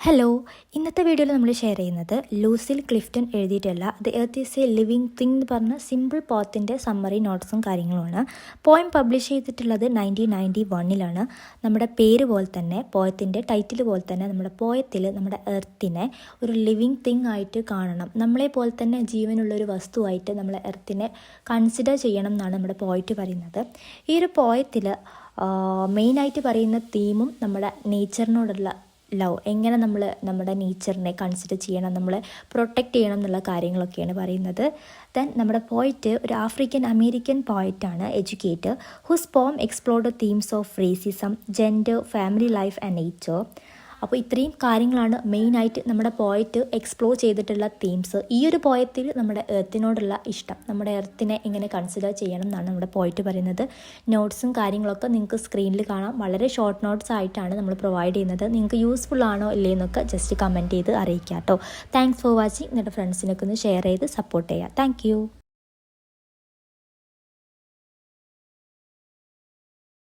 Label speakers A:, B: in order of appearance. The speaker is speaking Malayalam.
A: ഹലോ, ഇന്നത്തെ വീഡിയോയിൽ നമ്മൾ ഷെയർ ചെയ്യുന്നത് ലൂസിൽ ക്ലിഫ്റ്റൺ എഴുതിയിട്ടുള്ള the earth is A living thing എന്ന് പറഞ്ഞ സിമ്പിൾ പോത്തിൻ്റെ സമ്മറി നോട്ട്സും കാര്യങ്ങളുമാണ്. പോയം പബ്ലിഷ് ചെയ്തിട്ടുള്ളത് 1991 നമ്മുടെ പേര് പോലെ തന്നെ, പോയത്തിൻ്റെ ടൈറ്റിൽ പോലെ തന്നെ നമ്മുടെ പോയത്തിൽ നമ്മുടെ എർത്തിനെ ഒരു ലിവിങ് തിങ് ആയിട്ട് കാണണം, നമ്മളെ പോലെ തന്നെ ജീവനുള്ളൊരു വസ്തുവായിട്ട് നമ്മളെ എർത്തിനെ കൺസിഡർ ചെയ്യണം എന്നാണ് നമ്മുടെ പോയറ്റ് പറയുന്നത്. ഈ ഒരു പോയത്തിൽ മെയിനായിട്ട് പറയുന്ന തീമും നമ്മുടെ നേച്ചറിനോടുള്ള ലവ്, എങ്ങനെ നമ്മൾ നമ്മുടെ നേച്ചറിനെ കൺസിഡർ ചെയ്യണം, നമ്മളെ പ്രൊട്ടക്റ്റ് ചെയ്യണം എന്നുള്ള കാര്യങ്ങളൊക്കെയാണ് പറയുന്നത്. ദെൻ നമ്മുടെ പോയിറ്റ് ഒരു ആഫ്രിക്കൻ അമേരിക്കൻ പോയിറ്റാണ്, എഡ്യൂക്കേറ്റർ, ഹൂസ് പോം explored themes of racism, gender, family life and nature. അപ്പോൾ ഇത്രയും കാര്യങ്ങളാണ് മെയിനായിട്ട് നമ്മുടെ പോയറ്റ് എക്സ്പ്ലോർ ചെയ്തിട്ടുള്ള തീംസ്. ഈ ഒരു പോയത്തിൽ നമ്മുടെ എർത്തിനോടുള്ള ഇഷ്ടം, നമ്മുടെ എർത്തിനെ എങ്ങനെ കൺസിഡർ ചെയ്യണം എന്നാണ് നമ്മുടെ പോയറ്റ് പറയുന്നത്. നോട്ട്സും കാര്യങ്ങളൊക്കെ നിങ്ങൾക്ക് സ്ക്രീനിൽ കാണാം. വളരെ ഷോർട്ട് നോട്ട്സ് ആയിട്ടാണ് നമ്മൾ പ്രൊവൈഡ് ചെയ്യുന്നത്. നിങ്ങൾക്ക് യൂസ്ഫുൾ ആണോ ഇല്ലേന്നൊക്കെ ജസ്റ്റ് കമൻറ്റ് ചെയ്ത് അറിയിക്കാം കേട്ടോ. Thanks for watching. നിങ്ങളുടെ ഫ്രണ്ട്സിനൊക്കെ ഒന്ന് ഷെയർ ചെയ്ത് സപ്പോർട്ട് ചെയ്യുക. താങ്ക്